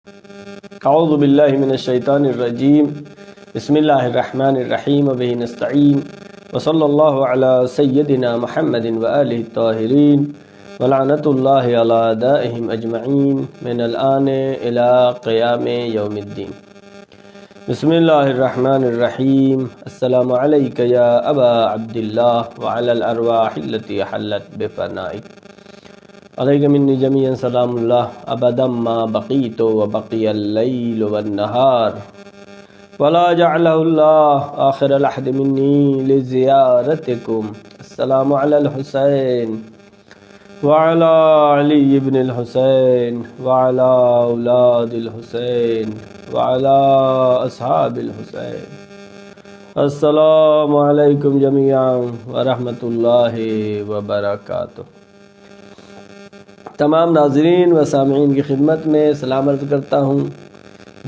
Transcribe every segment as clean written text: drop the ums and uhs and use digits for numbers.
اعوذ باللہ من الشیطان الرجیم بسم اللہ الرحمن الرحیم وبہ نستعین وصلی اللہ علی سیدنا محمد وآلہ الطاہرین ولعنۃ اللہ علی اعدائہم اجمعین من الآن الی قیام یوم الدین۔ بسم اللہ الرحمن الرحیم۔ السلام علیک یا ابا عبداللہ وعلی الارواح التي حلت بفنائک، علیک منی جمیعا سلام اللہ ابدا ما بقیت وبقی اللیل والنہار ولا جعلہ اللہ آخر العہد منی لزیارتکم۔ السلام علی الحسین وعلی علی بن الحسین وعلی اولاد الحسین وعلی اصحاب الحسین۔ السلام علیکم جمیعا ورحمۃ اللہ وبرکاتہ۔ تمام ناظرین و سامعین کی خدمت میں سلام عرض کرتا ہوں۔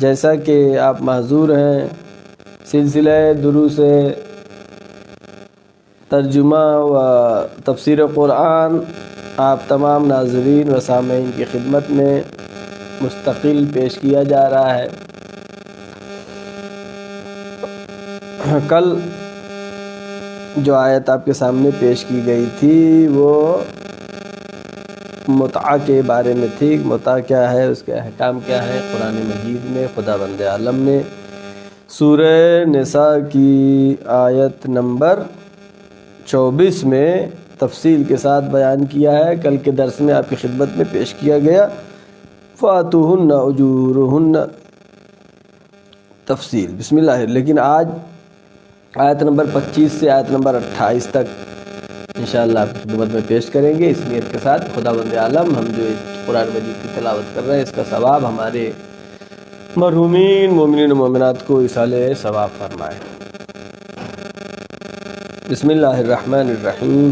جیسا کہ آپ معذور ہیں، سلسلہ دروس ترجمہ و تفسیر قرآن آپ تمام ناظرین و سامعین کی خدمت میں مستقل پیش کیا جا رہا ہے۔ کل جو آیت آپ کے سامنے پیش کی گئی تھی وہ متعہ کے بارے میں تھی۔ متعہ کیا ہے، اس کے احکام کیا ہے۔ قرآن مجید میں خداوند عالم نے سورہ نساء کی آیت نمبر 24 میں تفصیل کے ساتھ بیان کیا ہے۔ کل کے درس میں آپ کی خدمت میں پیش کیا گیا فَآتُوهُنَّ أُجُورُهُنَّ تفصیل بسم اللہ۔ لیکن آج آیت نمبر 25 سے آیت نمبر 28 تک انشاءاللہ آپ کی خدمت میں پیش کریں گے، اس نیت کے ساتھ خداوند عالم ہم جو قرآن مجید کی تلاوت کر رہے ہیں اس کا ثواب ہمارے مرحومین مومنین و مومنات کو ایصال ثواب فرمائے۔ بسم اللہ الرحمن الرحیم۔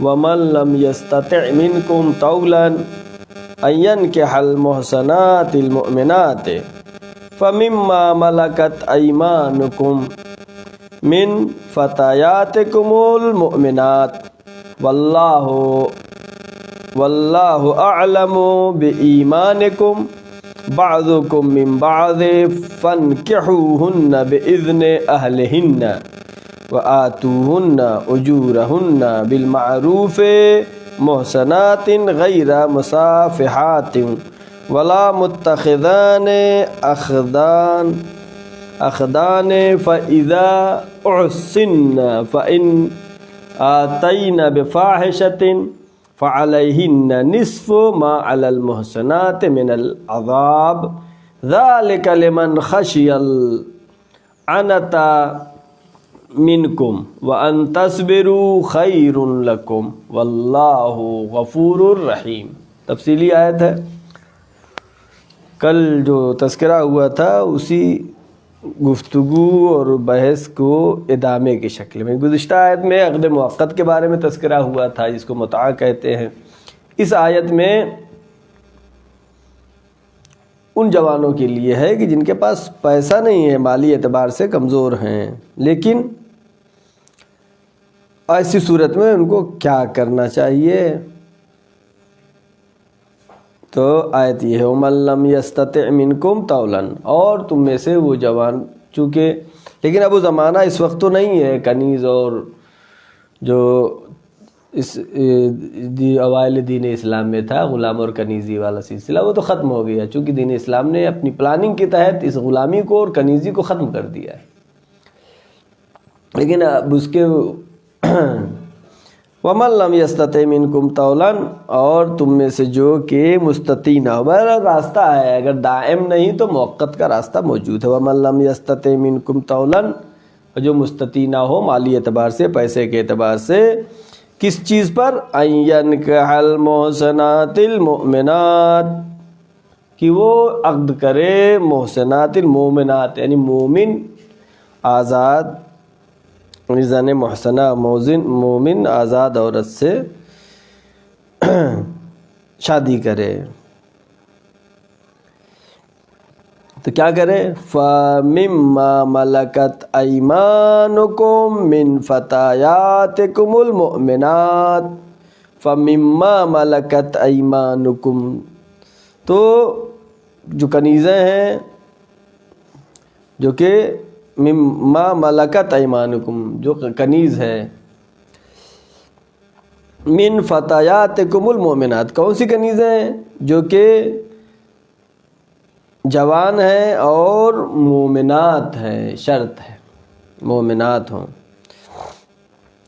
وَمَن لَّمْ يَسْتَطِعْ مِنكُمْ طَوْلًا أَن يَنكِحَ الْمُحْصَنَاتِ الْمُؤْمِنَاتِ فَمِمَّا مَلَكَتْ أَيْمَانُكُمْ من فتياتكم المؤمنات واللہ اعلم بإیمانکم بعضکم من بعض فانکحوہن بإذن اہلہن وآتوہن اجورہن بالمعروف محصنات غیر مصافحات ولا متخذان أخدان فإذا أحسن فإن آتين بفاحشة فعليهن نصف ما على المحصنات من العذاب ذلك لمن خشي العنة منكم وأن تصبروا خير لكم والله غفور رحيم۔ تفصیلی آیت ہے۔ کل جو تذکرہ ہوا تھا اسی گفتگو اور بحث کو ادامے کی شکل میں گزشتہ آیت میں عقد موقت کے بارے میں تذکرہ ہوا تھا جس کو متعہ کہتے ہیں۔ اس آیت میں ان جوانوں کے لیے ہے کہ جن کے پاس پیسہ نہیں ہے، مالی اعتبار سے کمزور ہیں، لیکن ایسی صورت میں ان کو کیا کرنا چاہیے؟ تو آیت یہ ہے وَمَن لَّمْ يَسْتَطِعْ مِنكُمْ طَوْلًا، اور تم میں سے وہ جوان، چونکہ لیکن اب وہ زمانہ اس وقت تو نہیں ہے کنیز اور جو اس اوائل دین اسلام میں تھا غلام اور کنیزی والا سلسلہ، وہ تو ختم ہو گیا، چونکہ دین اسلام نے اپنی پلاننگ کے تحت اس غلامی کو اور کنیزی کو ختم کر دیا ہے۔ لیکن اب اس کے وَمَن لَّمْ يَسْتَطِعْ مِنكُمْ طَوْلًا، اور تم میں سے جو کہ مستطیع نہ ہو، بہرحال راستہ ہے، اگر دائم نہیں تو موقت کا راستہ موجود ہے۔ وَمَن لَّمْ يَسْتَطِعْ مِنكُمْ طَوْلًا، جو مستطیع نہ ہو مالی اعتبار سے، پیسے کے اعتبار سے، کس چیز پر؟ أَن يَنكِحَ الْمُحْصَنَاتِ الْمُؤْمِنَاتِ، کہ وہ عقد کرے محسنات المؤمنات، یعنی مومن آزاد زن محسنہ مومن آزاد عورت سے شادی کرے۔ تو کیا کرے؟ فَمِمَّا مَلَكَتْ أَيْمَانُكُمْ مِنْ فَتَيَاتِكُمُ الْمُؤْمِنَاتِ فَمِمَّا مَلَكَتْ أَيْمَانُكُمْ، تو جو کنیزیں ہیں جو کہ مما ملکت ایمانکم، جو کنیز ہے، من فتیاتکم المؤمنات، کون سی کنیزیں ہیں؟ جو کہ جوان ہیں اور مومنات ہیں، شرط ہے مومنات ہوں.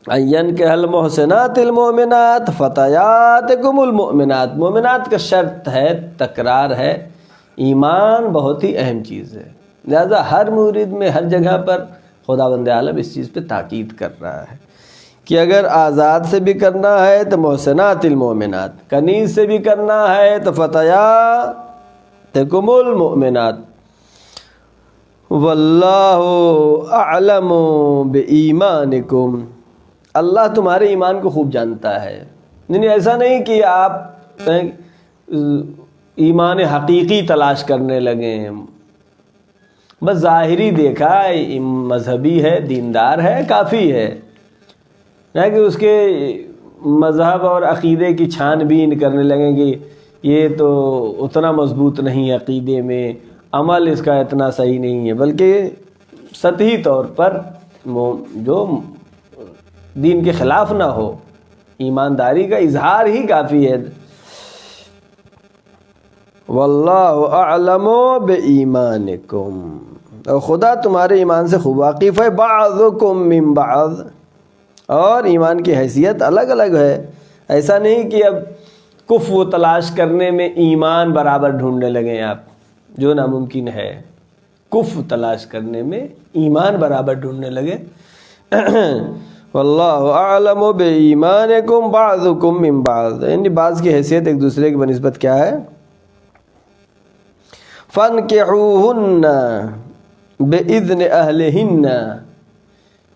این کے المحسنات المؤمنات فتیاتکم المؤمنات، مومنات کا شرط ہے، تکرار ہے. ایمان بہت ہی اہم چیز ہے، لہذا ہر مورد میں ہر جگہ پر خداوند عالم اس چیز پہ تاکید کر رہا ہے کہ اگر آزاد سے بھی کرنا ہے تو محسنات المؤمنات، کنیز سے بھی کرنا ہے تو فتیاتکم المؤمنات. واللہ اعلم بایمانکم، اللہ تمہارے ایمان کو خوب جانتا ہے. یعنی ایسا نہیں کہ آپ ایمان حقیقی تلاش کرنے لگیں، بس ظاہری دیکھا مذہبی ہے، دیندار ہے، کافی ہے، نہ کہ اس کے مذہب اور عقیدے کی چھان بین کرنے لگیں کہ یہ تو اتنا مضبوط نہیں عقیدے میں، عمل اس کا اتنا صحیح نہیں ہے، بلکہ سطحی طور پر جو دین کے خلاف نہ ہو، ایمانداری کا اظہار ہی کافی ہے. واللہ اعلم بایمانکم، اور خدا تمہارے ایمان سے خوب واقف ہے. بعضکم من بعض، اور ایمان کی حیثیت الگ الگ ہے. ایسا نہیں کہ اب کفر تلاش کرنے میں ایمان برابر ڈھونڈنے لگیں آپ، جو ناممکن ہے. کفر تلاش کرنے میں ایمان برابر ڈھونڈنے لگے. واللہ اعلم بایمانکم بعضکم من بعض، یعنی بعض کی حیثیت ایک دوسرے کی بنسبت کیا ہے؟ فانکحوہن باذن اہلہن،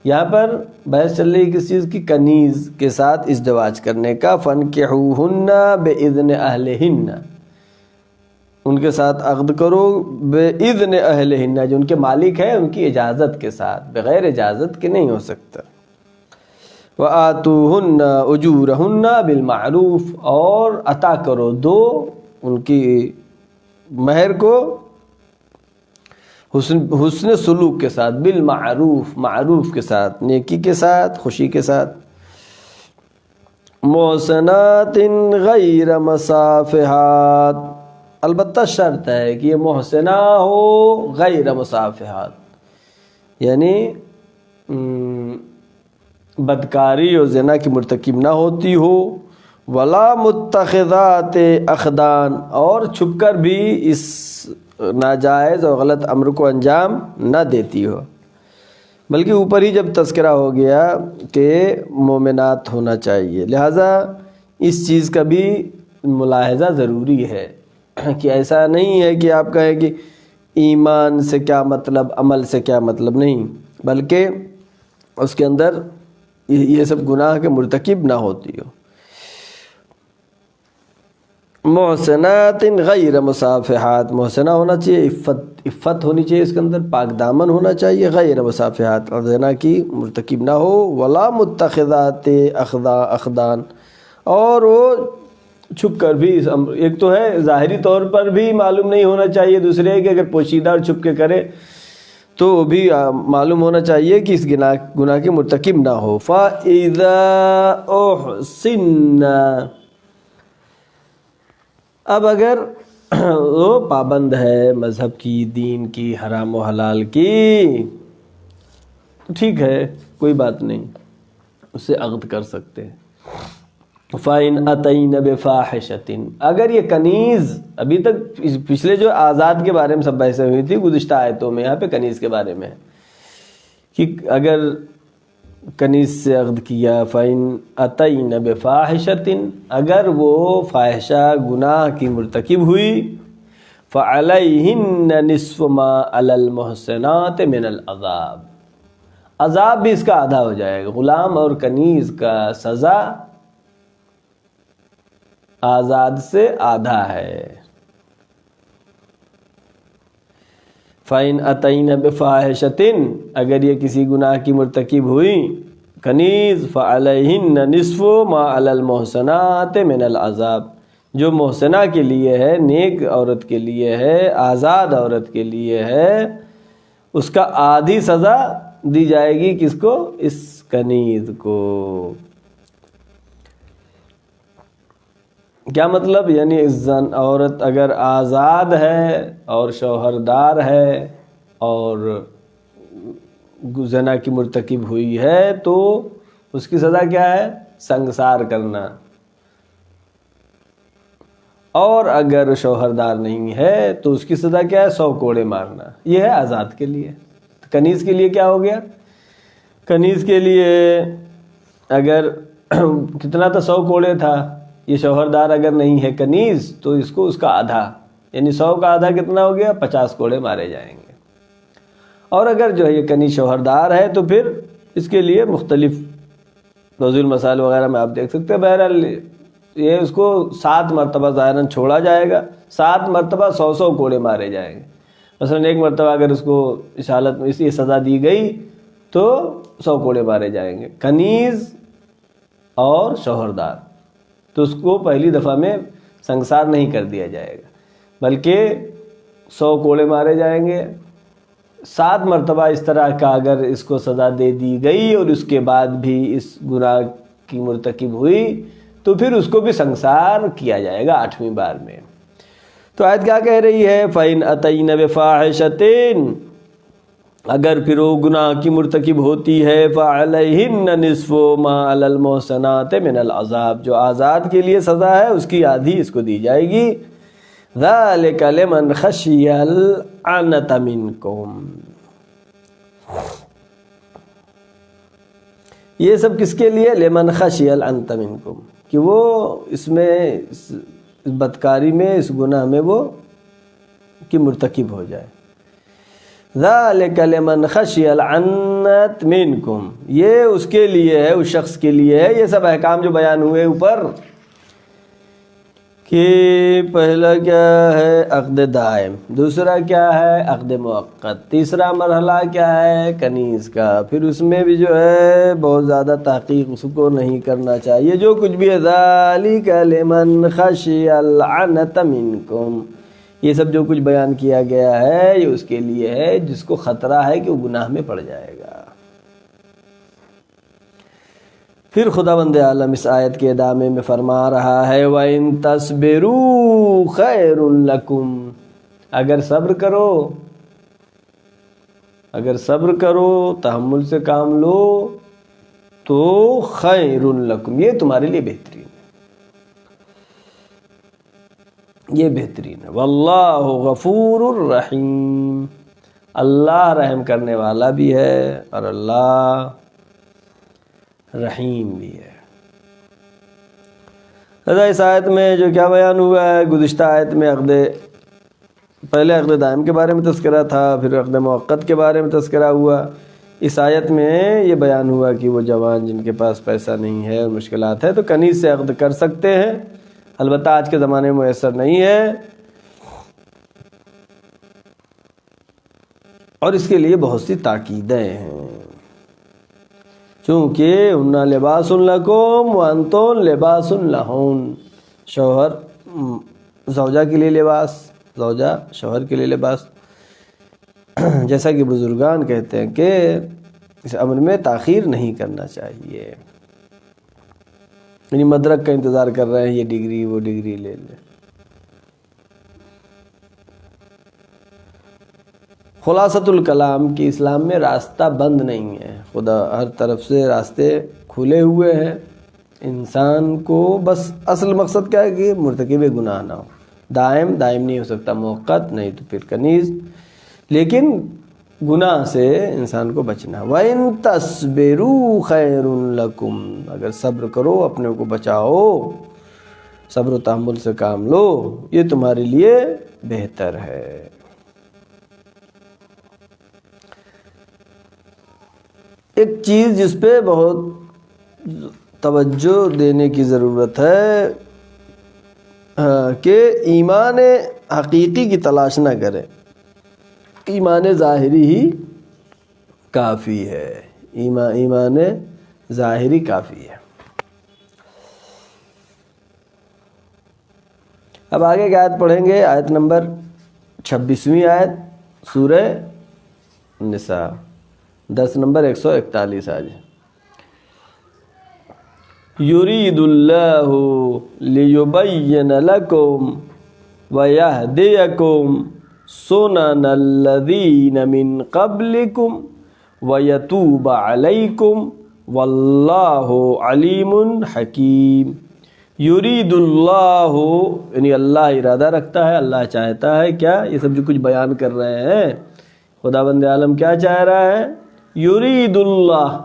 یہاں پر بحث چل رہی کس چیز کی؟ کنیز کے ساتھ ازدواج کرنے کا. فانکحوہن باذن اہلہن، ان کے ساتھ عقد کرو باذن اہلہن، جو ان کے مالک ہیں ان کی اجازت کے ساتھ، بغیر اجازت کے نہیں ہو سکتا. وآتوہن اجورہن بالمعروف، اور عطا کرو، دو ان کی مہر کو حسن سلوک کے ساتھ، بالمعروف، معروف کے ساتھ، نیکی کے ساتھ، خوشی کے ساتھ. محسنات غیر مصافحات، البتہ شرط ہے کہ یہ محسنہ ہو غیر مصافحات، یعنی بدکاری اور زنا کی مرتکب نہ ہوتی ہو. ولا متخذات اخدان، اور چھپ کر بھی اس ناجائز اور غلط امر کو انجام نہ دیتی ہو، بلکہ اوپر ہی جب تذکرہ ہو گیا کہ مومنات ہونا چاہیے، لہٰذا اس چیز کا بھی ملاحظہ ضروری ہے کہ ایسا نہیں ہے کہ آپ کہیں کہ ایمان سے کیا مطلب، عمل سے کیا مطلب، نہیں، بلکہ اس کے اندر یہ سب گناہ کے مرتکب نہ ہوتی ہو. محسنات غیر مصافحات، محسنہ ہونا چاہیے، عفت ہونی چاہیے، اس کے اندر پاک دامن ہونا چاہیے. غیر مصافحات، اور زنا کی مرتکب نہ ہو. ولا متخذات اخدان، اور وہ چھپ کر بھی، ایک تو ہے ظاہری طور پر بھی معلوم نہیں ہونا چاہیے، دوسرے ہے کہ اگر پوشیدہ اور چھپ کے کرے تو بھی معلوم ہونا چاہیے کہ اس گناہ کی مرتکب نہ ہو. فَإِذَا أُحْصِنَّ، اب اگر وہ پابند ہے مذہب کی، دین کی، حرام و حلال کی، تو ٹھیک ہے، کوئی بات نہیں، اس سے عقد کر سکتے ہیں. فَإِنْ أَتَيْنَ بِفَاحِشَةٍ، اگر یہ کنیز، ابھی تک پچھلے جو آزاد کے بارے میں سب بحثیں ہوئی تھی گزشتہ آیتوں میں، یہاں پہ کنیز کے بارے میں کہ اگر کنیز سے عقد کیا، فَإِنْ أَتَيْنَ بِفَاحِشَةٍ، اگر وہ فاحشہ گناہ کی مرتکب ہوئی، فَعَلَيْهِنَّ نِصْفُ مَا عَلَى الْمُحْسَنَاتِ مِنَ الْعَذَابِ، عذاب بھی اس کا آدھا ہو جائے گا. غلام اور کنیز کا سزا آزاد سے آدھا ہے. فَإِنْ أَتَيْنَ بِفَاحِشَةٍ، اگر یہ کسی گناہ کی مرتکب ہوئی کنیز، فَعَلَيْهِنَّ نِصْفُ مَا عَلَى الْمُحْسَنَاتِ مِنَ الْعَذَابِ، جو محسنہ کے لیے ہے، نیک عورت کے لیے ہے، آزاد عورت کے لیے ہے، اس کا آدھی سزا دی جائے گی کس کو؟ اس کنیز کو۔ کیا مطلب؟ یعنی عورت اگر آزاد ہے اور شوہردار ہے اور زنا کی مرتکب ہوئی ہے تو اس کی سزا کیا ہے؟ سنگسار کرنا۔ اور اگر شوہردار نہیں ہے تو اس کی سزا کیا ہے؟ 100 کوڑے مارنا۔ یہ ہے آزاد کے لیے۔ کنیز کے لیے کیا ہو گیا؟ کنیز کے لیے اگر کتنا تھا؟ 100 کوڑے تھا۔ یہ شوہردار اگر نہیں ہے کنیز تو اس کو اس کا آدھا، یعنی 100 کا آدھا کتنا ہو گیا؟ 50 کوڑے مارے جائیں گے۔ اور اگر جو ہے یہ کنیز شوہردار ہے تو پھر اس کے لیے مختلف روضی المثال وغیرہ میں آپ دیکھ سکتے ہیں۔ بہرحال یہ اس کو 7 مرتبہ ظاہراً چھوڑا جائے گا، 7 مرتبہ 100 کوڑے مارے جائیں گے۔ مثلا ایک مرتبہ اگر اس کو اس حالت میں اسی سزا دی گئی تو 100 کوڑے مارے جائیں گے۔ کنیز اور شوہردار تو اس کو پہلی دفعہ میں سنگسار نہیں کر دیا جائے گا، بلکہ 100 کوڑے مارے جائیں گے۔ 7 مرتبہ اس طرح کا اگر اس کو سزا دے دی گئی اور اس کے بعد بھی اس گناہ کی مرتکب ہوئی تو پھر اس کو بھی سنگسار کیا جائے گا 8ویں بار میں۔ تو آیت کیا کہہ رہی ہے؟ فَإِنْ أَتَيْنَ بِفَاحِشَةٍ، اگر پھر وہ گناہ کی مرتکب ہوتی ہے فَعَلَيْهِنَّ نِصْفُ مَا عَلَى الْمُحْصَنَاتِ مِنَ الْعَذَابِ، جو آزاد کے لیے سزا ہے اس کی آدھی اس کو دی جائے گی۔ ذَلِكَ لِمَنْ خَشِيَ الْعَنَتَ مِنْكُمْ، یہ سب کس کے لیے؟ لِمَنْ خَشِيَ الْعَنَتَ مِنْكُمْ، کہ وہ اس میں اس بدکاری میں، اس گناہ میں وہ کی مرتکب ہو جائے۔ ذَلِكَ لِمَنْ خَشِيَ الْعَنَتَ مِنْكُمْ، یہ اس کے لیے ہے، اس شخص کے لیے ہے۔ یہ سب احکام جو بیان ہوئے اوپر، کہ پہلا کیا ہے؟ عقد دائم، دوسرا کیا ہے؟ عقد مؤقت، تیسرا مرحلہ کیا ہے؟ کنیز کا۔ پھر اس میں بھی جو ہے بہت زیادہ تحقیق اس کو نہیں کرنا چاہیے، جو کچھ بھی ہے ذَلِكَ لِمَنْ خَشِيَ الْعَنَتَ مِنْكُمْ، یہ سب جو کچھ بیان کیا گیا ہے یہ اس کے لیے ہے جس کو خطرہ ہے کہ وہ گناہ میں پڑ جائے گا۔ پھر خداوند عالم اس آیت کے ادامے میں فرما رہا ہے وَإِن تَصْبِرُوا خَيْرٌ لَكُمْ، اگر صبر کرو، اگر صبر کرو، تحمل سے کام لو تو خَيْرٌ لَكُمْ، یہ تمہارے لیے بہترین ہے، یہ بہترین ہے۔ وَاللَّهُ غَفُورٌ رَحِيمٌ، اللہ رحم کرنے والا بھی ہے اور اللہ رحیم بھی ہے۔ اس آیت میں جو کیا بیان ہوا ہے؟ گزشتہ آیت میں پہلے عقد دائم کے بارے میں تذکرہ تھا، پھر عقد مؤقت کے بارے میں تذکرہ ہوا۔ اس آیت میں یہ بیان ہوا کہ وہ جوان جن کے پاس پیسہ نہیں ہے اور مشکلات ہے تو کنیز سے عقد کر سکتے ہیں، البتہ آج کے زمانے میں میسر نہیں ہے، اور اس کے لیے بہت سی تاکیدیں ہیں، چونکہ اُنَّ لباس لکم وانتم لباس لہن، شوہر زوجہ کے لیے لباس، زوجہ شوہر کے لیے لباس، جیسا کہ بزرگان کہتے ہیں کہ اس امر میں تاخیر نہیں کرنا چاہیے، یعنی مدرک کا انتظار کر رہے ہیں، یہ ڈگری وہ ڈگری لے لیں۔ خلاصۃ الکلام کی اسلام میں راستہ بند نہیں ہے، خدا ہر طرف سے راستے کھلے ہوئے ہیں، انسان کو بس اصل مقصد کیا ہے کہ مرتکب گناہ نہ ہو، دائم نہیں ہو سکتا، موقت نہیں تو پھر کنیز، لیکن گناہ سے انسان کو بچنا۔ وَإِن تَصْبِرُوا خَيْرٌ لَكُمْ، اگر صبر کرو، اپنے کو بچاؤ، صبر و تحمل سے کام لو، یہ تمہارے لیے بہتر ہے۔ ایک چیز جس پہ بہت توجہ دینے کی ضرورت ہے کہ ایمان حقیقی کی تلاش نہ کریں، ایمان ظاہری ہی کافی ہے، ایمان ظاہری کافی ہے۔ اب آگے کی آیت پڑھیں گے، آیت نمبر 26ویں آیت سورہ نساء، درس نمبر 141 آج۔ یرید اللہ لیبین لکم ویہدیکم سنن الذین من قبلکم ویتوب علیکم واللہ علیم حکیم۔ یرید اللہ یعنی اللہ ارادہ رکھتا ہے، اللہ چاہتا ہے کیا؟ یہ سب جو کچھ بیان کر رہے ہیں خداوند عالم کیا چاہ رہا ہے؟ یرید اللہ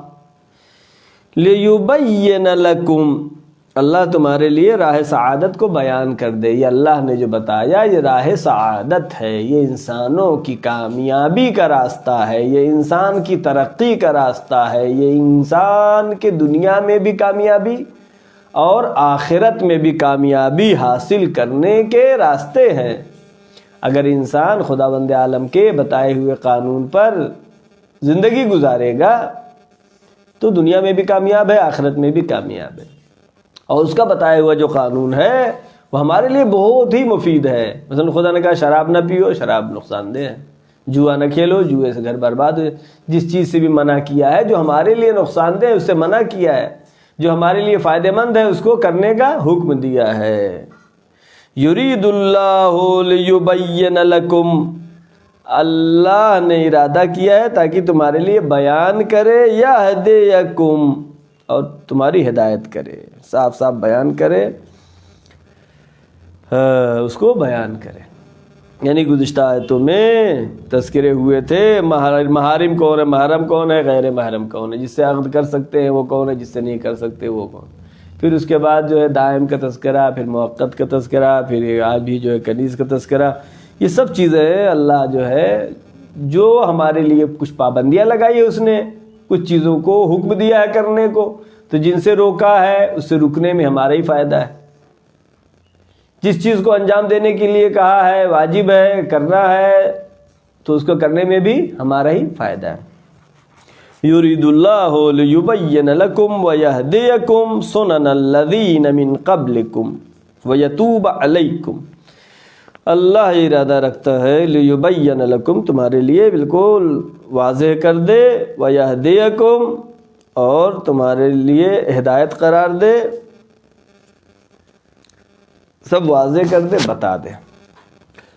لیبین لکم، اللہ تمہارے لیے راہ سعادت کو بیان کر دے۔ یہ اللہ نے جو بتایا یہ راہ سعادت ہے، یہ انسانوں کی کامیابی کا راستہ ہے، یہ انسان کی ترقی کا راستہ ہے، یہ انسان کے دنیا میں بھی کامیابی اور آخرت میں بھی کامیابی حاصل کرنے کے راستے ہیں۔ اگر انسان خداوند عالم کے بتائے ہوئے قانون پر زندگی گزارے گا تو دنیا میں بھی کامیاب ہے، آخرت میں بھی کامیاب ہے۔ اور اس کا بتایا ہوا جو قانون ہے وہ ہمارے لیے بہت ہی مفید ہے۔ مثلا خدا نے کہا شراب نہ پیو، شراب نقصان دہ ہے۔ جوا نہ کھیلو، جوئے سے گھر برباد ہو۔ جس چیز سے بھی منع کیا ہے جو ہمارے لیے نقصان دہ ہے اس سے منع کیا ہے، جو ہمارے لیے فائدہ مند ہے اس کو کرنے کا حکم دیا ہے۔ یرید اللہ لیبین لکم، اللہ نے ارادہ کیا ہے تاکہ تمہارے لیے بیان کرے، یہدیکم، اور تمہاری ہدایت کرے، صاف صاف بیان کرے، اس کو بیان کرے۔ یعنی گزشتہ آیتوں میں تذکرے ہوئے تھے محارم کون ہے، محرم کون ہے، غیر محرم کون ہے، جس سے عقد کر سکتے ہیں وہ کون ہے، جس سے نہیں کر سکتے وہ کون۔ پھر اس کے بعد جو ہے دائم کا تذکرہ، پھر موقت کا تذکرہ، پھر آج بھی جو ہے کنیز کا تذکرہ۔ یہ سب چیزیں اللہ جو ہے جو ہمارے لیے کچھ پابندیاں لگائی ہے، اس نے کچھ چیزوں کو حکم دیا ہے کرنے کو، تو جن سے روکا ہے اس سے رکنے میں ہمارا ہی فائدہ ہے۔ جس چیز کو انجام دینے کے لیے کہا ہے، واجب ہے، کرنا ہے، تو اس کو کرنے میں بھی ہمارا ہی فائدہ ہے۔ یرید اللہ لیبین لکم ویہدیکم سنن الذین من قبلکم ویتوب علیکم، اللہ ارادہ رکھتا ہے لیبین لکم، تمہارے لیے بالکل واضح کر دے، ویہدیکم، اور تمہارے لیے ہدایت قرار دے، سب واضح کر دے، بتا دے۔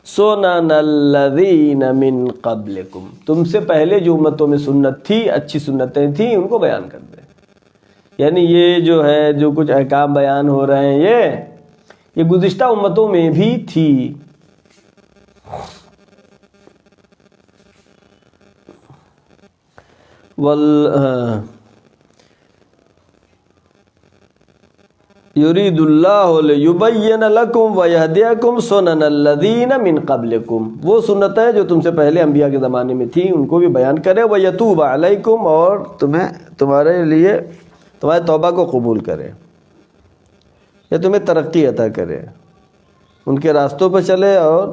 سنن الذین من قبلکم، تم سے پہلے جو امتوں میں سنت تھی، اچھی سنتیں تھیں، ان کو بیان کر دے۔ یعنی یہ جو ہے جو کچھ احکام بیان ہو رہے ہیں یہ گزشتہ امتوں میں بھی تھی۔ یرید اللہ لیبین لکم ویہدیکم سنن الذین من قبلکم، وہ سنتیں جو تم سے پہلے انبیاء کے زمانے میں تھیں ان کو بھی بیان کرے، ویتوب علیکم، اور تمہارے لیے تمہارے توبہ کو قبول کرے یا تمہیں ترقی عطا کرے، ان کے راستوں پر چلے، اور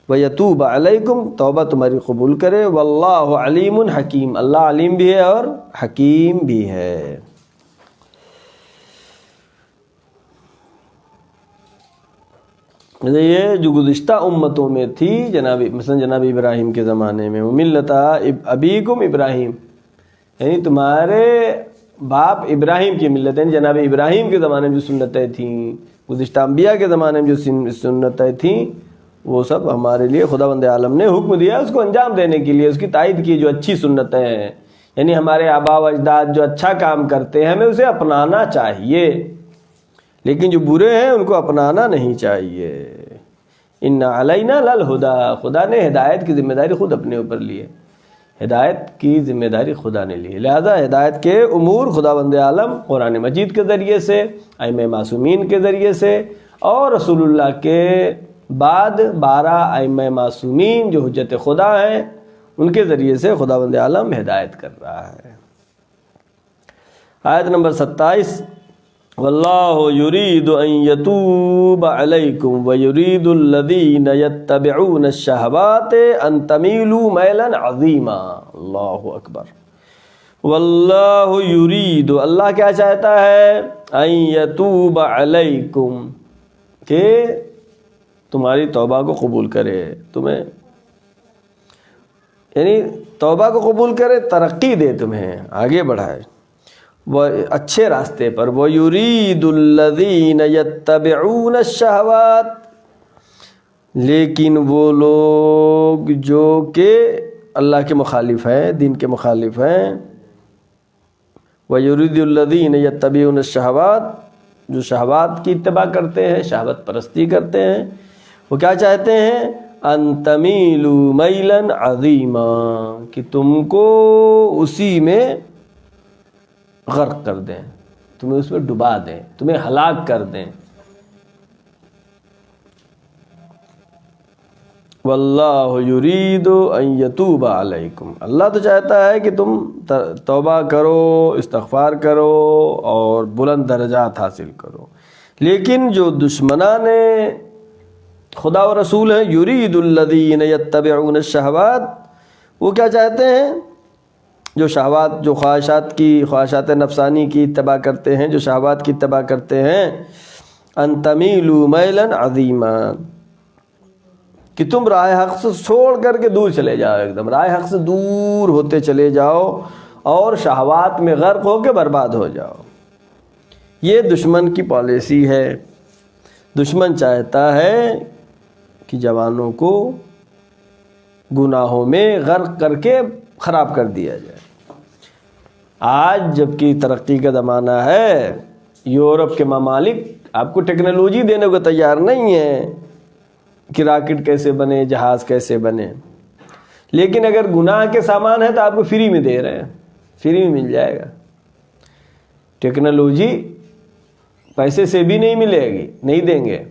ویتوب علیکم، توبہ تمہاری قبول کرے، واللہ علیم حکیم، اللہ علیم بھی ہے اور حکیم بھی ہے۔ یہ جو گزشتہ امتوں میں تھی مثلا جناب ابراہیم کے زمانے میں، ملت ابیکم ابراہیم، یعنی تمہارے باپ ابراہیم کی ملت، یعنی جناب ابراہیم کے زمانے میں جو سنتیں تھیں، گزشتہ انبیاء کے زمانے میں جو سنتیں تھیں، وہ سب ہمارے لیے خداوند عالم نے حکم دیا اس کو انجام دینے کے لیے، اس کی تائید کی۔ جو اچھی سنتیں ہیں، یعنی ہمارے آباء و اجداد جو اچھا کام کرتے ہیں ہمیں اسے اپنانا چاہیے، لیکن جو برے ہیں ان کو اپنانا نہیں چاہیے۔ ان علینا للہدی، خدا نے ہدایت کی ذمہ داری خود اپنے اوپر لی ہے، ہدایت کی ذمہ داری خدا نے لی ہے، لہذا ہدایت کے امور خداوند عالم قرآن مجید کے ذریعے سے، ائمہ معصومین کے ذریعے سے، اور رسول اللہ کے بعد 12 ائمہ معصومین جو حجت خدا ہیں ان کے ذریعے سے خداوند عالم ہدایت کر رہا ہے۔ آیت نمبر 27، واللہ یرید ان یتوب علیکم ویرید الذین یتبعون الشہوات ان تمیلوا میلا عظیما۔ اللہ اکبر۔ واللہ یرید، اللہ کیا چاہتا ہے؟ ان یتوب علیکم، کہ تمہاری توبہ کو قبول کرے، تمہیں یعنی توبہ کو قبول کرے، ترقی دے، تمہیں آگے بڑھائے وہ اچھے راستے پر۔ وَيُرِيدُ الَّذِينَ يَتَّبِعُونَ الشَّهَوَاتِ، لیکن وہ لوگ جو کہ اللہ کے مخالف ہیں، دین کے مخالف ہیں، وَيُرِيدُ الَّذِينَ يَتَّبِعُونَ الشَّهَوَاتِ، جو شہوات کی اتباع کرتے ہیں، شہوت پرستی کرتے ہیں، وہ کیا چاہتے ہیں؟ ان تمیلوا میلا عظیما، کہ تم کو اسی میں غرق کر دیں، تمہیں اس میں ڈبا دیں، تمہیں ہلاک کر دیں۔ واللہ یرید ان یتوب علیکم، اللہ تو چاہتا ہے کہ تم توبہ کرو، استغفار کرو اور بلند درجات حاصل کرو، لیکن جو دشمنان خدا و رسول ہیں، یرید الذین یتبعون الشہوات، وہ کیا چاہتے ہیں؟ جو شہوات، جو خواہشات نفسانی کی اتباع کرتے ہیں، جو شہوات کی اتباع کرتے ہیں، ان تمیلوا میلا عظیما، کہ تم راہ حق سے چھوڑ کر کے دور چلے جاؤ، ایک دم راہ حق سے دور ہوتے چلے جاؤ اور شہوات میں غرق ہو کے برباد ہو جاؤ۔ یہ دشمن کی پالیسی ہے۔ دشمن چاہتا ہے کہ جوانوں کو گناہوں میں غرق کر کے خراب کر دیا جائے۔ آج جبکہ ترقی کا زمانہ ہے، یورپ کے ممالک آپ کو ٹیکنالوجی دینے کو تیار نہیں ہے کہ راکٹ کیسے بنے، جہاز کیسے بنے، لیکن اگر گناہ کے سامان ہے تو آپ کو فری میں دے رہے ہیں، فری میں مل جائے گا۔ ٹیکنالوجی پیسے سے بھی نہیں ملے گی، نہیں دیں گے،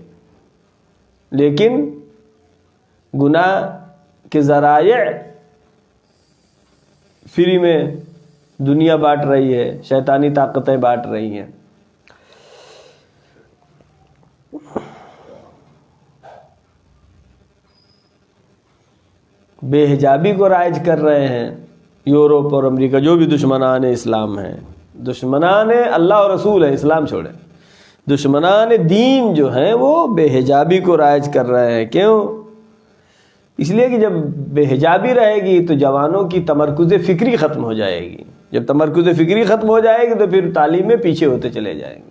لیکن گناہ کے ذرائع فری میں دنیا بانٹ رہی ہے، شیطانی طاقتیں بانٹ رہی ہیں۔ بے حجابی کو رائج کر رہے ہیں یورپ اور امریکہ، جو بھی دشمنان اسلام ہیں، دشمنان اللہ اور رسول ہیں، اسلام چھوڑیں، دشمنان دین جو ہیں وہ بے حجابی کو رائج کر رہے ہیں۔ کیوں؟ اس لیے کہ جب بے حجابی رہے گی تو جوانوں کی تمرکز فکری ختم ہو جائے گی، جب تمرکز فکری ختم ہو جائے گی تو پھر تعلیم میں پیچھے ہوتے چلے جائیں گے۔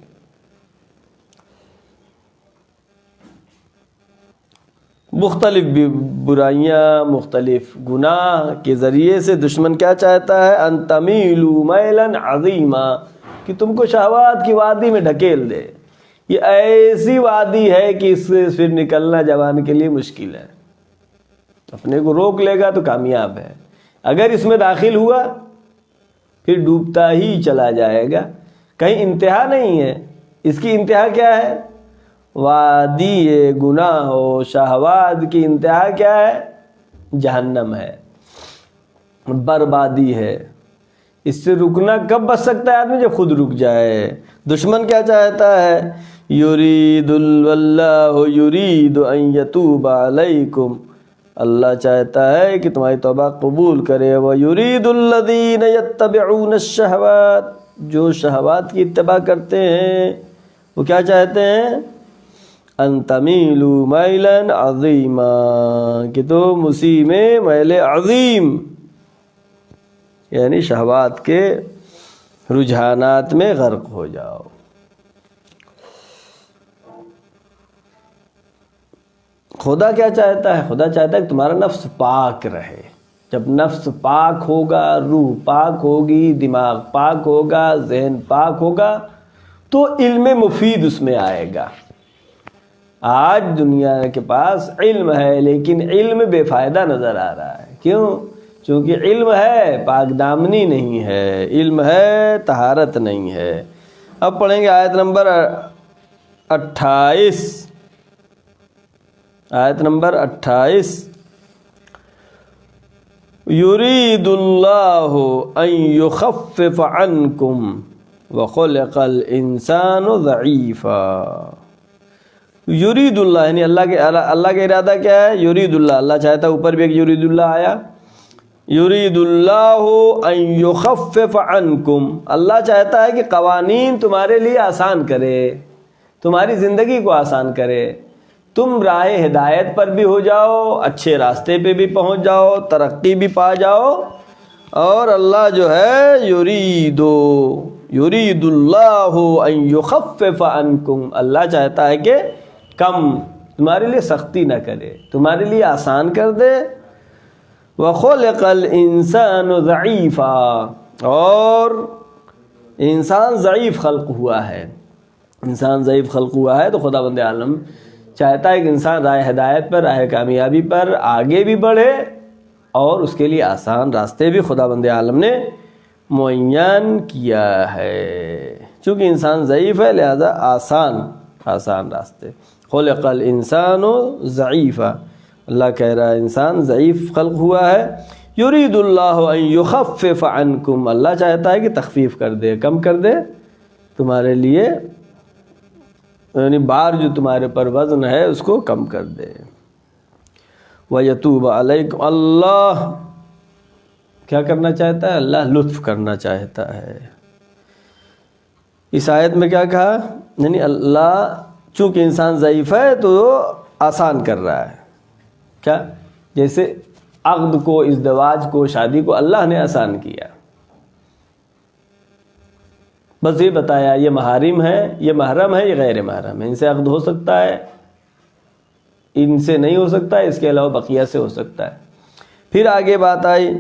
مختلف برائیاں، مختلف گناہ کے ذریعے سے دشمن کیا چاہتا ہے؟ ان تمیلوا میلا عظیما، کہ تم کو شہوات کی وادی میں ڈھکیل دے۔ یہ ایسی وادی ہے کہ اس سے پھر نکلنا جوان کے لیے مشکل ہے، اپنے کو روک لے گا تو کامیاب ہے، اگر اس میں داخل ہوا پھر ڈوبتا ہی چلا جائے گا، کہیں انتہا نہیں ہے۔ اس کی انتہا کیا ہے؟ وادی گناہ و شہوات کی انتہا کیا ہے؟ جہنم ہے، بربادی ہے۔ اس سے رکنا کب بچ سکتا ہے آدمی؟ جب خود رک جائے۔ دشمن کیا چاہتا ہے؟ یرید اللہ یرید ان یتوب علیکم، اللہ چاہتا ہے کہ تمہاری توبہ قبول کرے۔ وَيُرِيدُ الَّذِينَ يَتَّبِعُونَ الشَّهَوَاتِ، جو شہوات کی اتباع کرتے ہیں وہ کیا چاہتے ہیں؟ ان تمیلوا میلا عظیما، کہ تم اسی میں میل عظیم یعنی شہوات کے رجحانات میں غرق ہو جاؤ۔ خدا کیا چاہتا ہے؟ خدا چاہتا ہے کہ تمہارا نفس پاک رہے۔ جب نفس پاک ہوگا، روح پاک ہوگی، دماغ پاک ہوگا، ذہن پاک ہوگا تو علم مفید اس میں آئے گا۔ آج دنیا کے پاس علم ہے لیکن علم بے فائدہ نظر آ رہا ہے۔ کیوں؟ چونکہ علم ہے پاک دامنی نہیں ہے، علم ہے طہارت نہیں ہے۔ اب پڑھیں گے آیت نمبر 28، آیت نمبر 28۔ یرید اللہ ان یخفف عنکم وخلق الانسان ضعیفا۔ یرید اللہ یعنی اللہ کا ارادہ کیا ہے؟ یرید اللہ، اللہ چاہتا ہے، اوپر بھی ایک یرید اللہ آیا، یرید اللہ ان یخفف عنکم، اللہ چاہتا ہے کہ قوانین تمہارے لیے آسان کرے، تمہاری زندگی کو آسان کرے۔ تم راہ ہدایت پر بھی ہو جاؤ، اچھے راستے پہ بھی پہنچ جاؤ، ترقی بھی پا جاؤ. اور اللہ جو ہے یرید اللہ ان یخفف عنکم، اللہ چاہتا ہے کہ کم تمہارے لیے سختی نہ کرے، تمہارے لیے آسان کر دے. وخلق الانسان ضعیفا، اور انسان ضعیف خلق ہوا ہے. انسان ضعیف خلق ہوا ہے تو خدا بند عالم چاہتا ہے کہ انسان راہ ہدایت پر، راہ کامیابی پر آگے بھی بڑھے، اور اس کے لیے آسان راستے بھی خدا بند عالم نے معین کیا ہے. چونکہ انسان ضعیف ہے لہذا آسان راستے. خلق الانسان ضعیفا، اللہ کہہ رہا ہے انسان ضعیف خلق ہوا ہے. یرید اللہ ان یخفف عنکم، اللہ چاہتا ہے کہ تخفیف کر دے، کم کر دے تمہارے لیے، یعنی بار جو تمہارے پر وزن ہے اس کو کم کر دے. وَيَتُوبَ عَلَيْكُمْ، اللہ کیا کرنا چاہتا ہے؟ اللہ لطف کرنا چاہتا ہے. اس آیت میں کیا کہا؟ یعنی اللہ چونکہ انسان ضعیف ہے تو آسان کر رہا ہے. کیا؟ جیسے عقد کو، ازدواج کو، شادی کو اللہ نے آسان کیا. بس یہ بتایا یہ محارم ہے، یہ محرم ہے، یہ غیر محرم ہے، ان سے عقد ہو سکتا ہے، ان سے نہیں ہو سکتا ہے، اس کے علاوہ بقیہ سے ہو سکتا ہے. پھر آگے بات آئی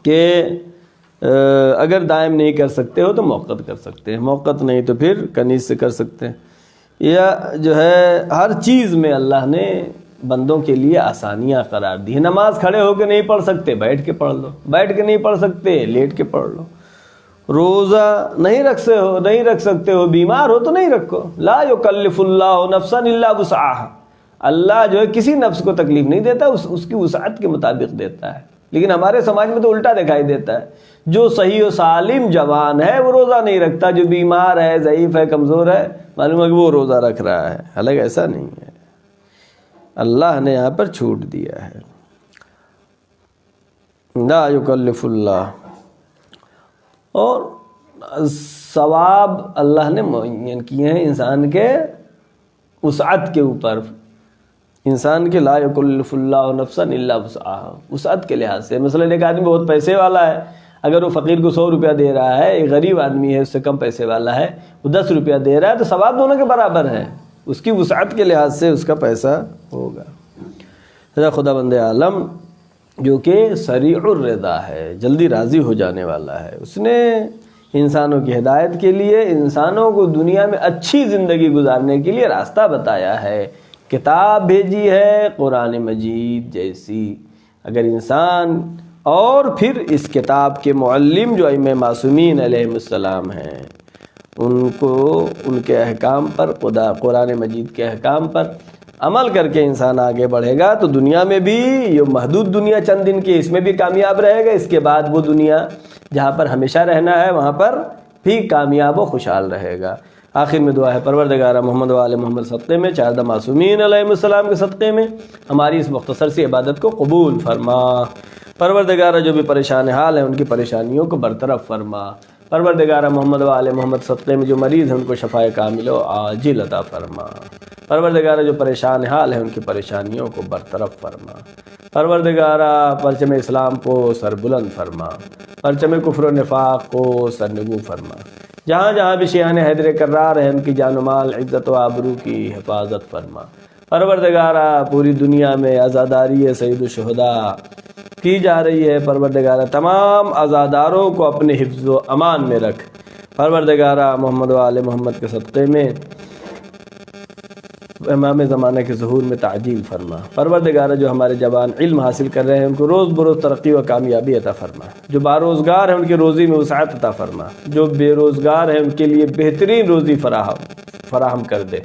کہ اگر دائم نہیں کر سکتے ہو تو موقت کر سکتے ہیں، موقت نہیں تو پھر کنیز سے کر سکتے ہیں. یا جو ہے ہر چیز میں اللہ نے بندوں کے لیے آسانیاں قرار دی ہیں. نماز کھڑے ہو کے نہیں پڑھ سکتے، بیٹھ کے پڑھ لو، بیٹھ کے نہیں پڑھ سکتے لیٹ کے پڑھ لو. روزہ نہیں رکھ سکتے ہو، بیمار ہو تو نہیں رکھو. لا یکلف اللہ نفسا الا وسعها، اللہ جو ہے کسی نفس کو تکلیف نہیں دیتا، اس کی وسعت کے مطابق دیتا ہے. لیکن ہمارے سماج میں تو الٹا دکھائی دیتا ہے. جو صحیح و سالم جوان ہے وہ روزہ نہیں رکھتا، جو بیمار ہے، ضعیف ہے، کمزور ہے، معلوم ہے کہ وہ روزہ رکھ رہا ہے. حالانکہ ایسا نہیں ہے، اللہ نے یہاں پر چھوٹ دیا ہے. لا یکلف اللہ، اور ثواب اللہ نے معین کیے ہیں انسان کے وسعت کے اوپر. انسان کے لا یکلف اللہ نفسا الا وسعها، وسعت کے لحاظ سے. مثلا ایک آدمی بہت پیسے والا ہے، اگر وہ فقیر کو 100 روپیہ دے رہا ہے، ایک غریب آدمی ہے اس سے کم پیسے والا ہے وہ 10 روپیہ دے رہا ہے، تو ثواب دونوں کے برابر ہے، اس کی وسعت کے لحاظ سے اس کا پیسہ ہوگا. خدا بند عالم جو کہ سریع الرضا ہے، جلدی راضی ہو جانے والا ہے، اس نے انسانوں کی ہدایت کے لیے، انسانوں کو دنیا میں اچھی زندگی گزارنے کے لیے راستہ بتایا ہے. کتاب بھیجی ہے قرآن مجید جیسی. اگر انسان اور پھر اس کتاب کے معلم جو ائمہ معصومین علیہ السلام ہیں، ان کو ان کے احکام پر، قرآن مجید کے احکام پر عمل کر کے انسان آگے بڑھے گا تو دنیا میں بھی، یہ محدود دنیا چند دن کی، اس میں بھی کامیاب رہے گا. اس کے بعد وہ دنیا جہاں پر ہمیشہ رہنا ہے وہاں پر بھی کامیاب و خوشحال رہے گا. آخر میں دعا ہے پروردگار محمد و آل محمد صدقے میں، چارہ معصومین علیہ السلام کے صدقے میں ہماری اس مختصر سی عبادت کو قبول فرما. پروردگار جو بھی پریشان حال ہیں ان کی پریشانیوں کو برطرف فرما. پروردگار محمد و آل محمد صدقے میں جو مریض ہیں ان کو شفائے کامل و عاجل عطا فرما. پروردگار جو پریشان حال ہیں ان کی پریشانیوں کو برطرف فرما. پروردگار پرچم اسلام کو سربلند فرما، پرچم کفر و نفاق کو سرنگوں فرما. جہاں جہاں بھی شیعان حیدر کرار ہیں ان کی جان و مال، عزت و آبرو کی حفاظت فرما. پروردگارہ پوری دنیا میں عزاداری سید الشہداء کی جا رہی ہے، پروردگارہ تمام عزاداروں کو اپنے حفظ و امان میں رکھ. پروردگارہ محمد و آل محمد کے صدقے میں امام زمانہ کے ظہور میں تعجیل فرما. پروردگارہ جو ہمارے جوان علم حاصل کر رہے ہیں ان کو روز بروز ترقی و کامیابی عطا فرما. جو باروزگار ہیں ان کی روزی میں وسعت عطا فرما. جو بے روزگار ہیں ان کے لیے بہترین روزی فراہم کر دے.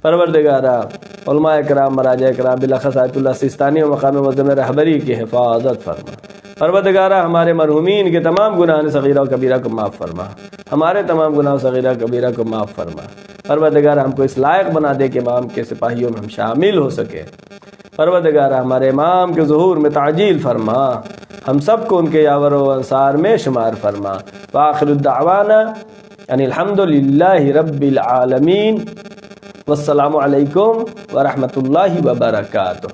پروردگارہ علماء کرام، مراجع کرام، بالاخص آیت اللہ سیستانی و مقام معظم رہبری کی حفاظت فرما. پروردگارہ ہمارے مرحومین کے تمام گناہ صغیرہ و کبیرہ کو معاف فرما. ہمارے تمام گناہ صغیرہ و کبیرہ کو معاف فرما. پروردگارہ ہم کو اس لائق بنا دے کہ امام کے سپاہیوں میں ہم شامل ہو سکے. پروردگارہ ہمارے امام کے ظہور میں تعجیل فرما. ہم سب کو ان کے یاور و انصار میں شمار فرما. وآخر الدعوانا ان الحمد للہ رب العالمین. والسلام علیکم ورحمۃ اللہ وبرکاتہ.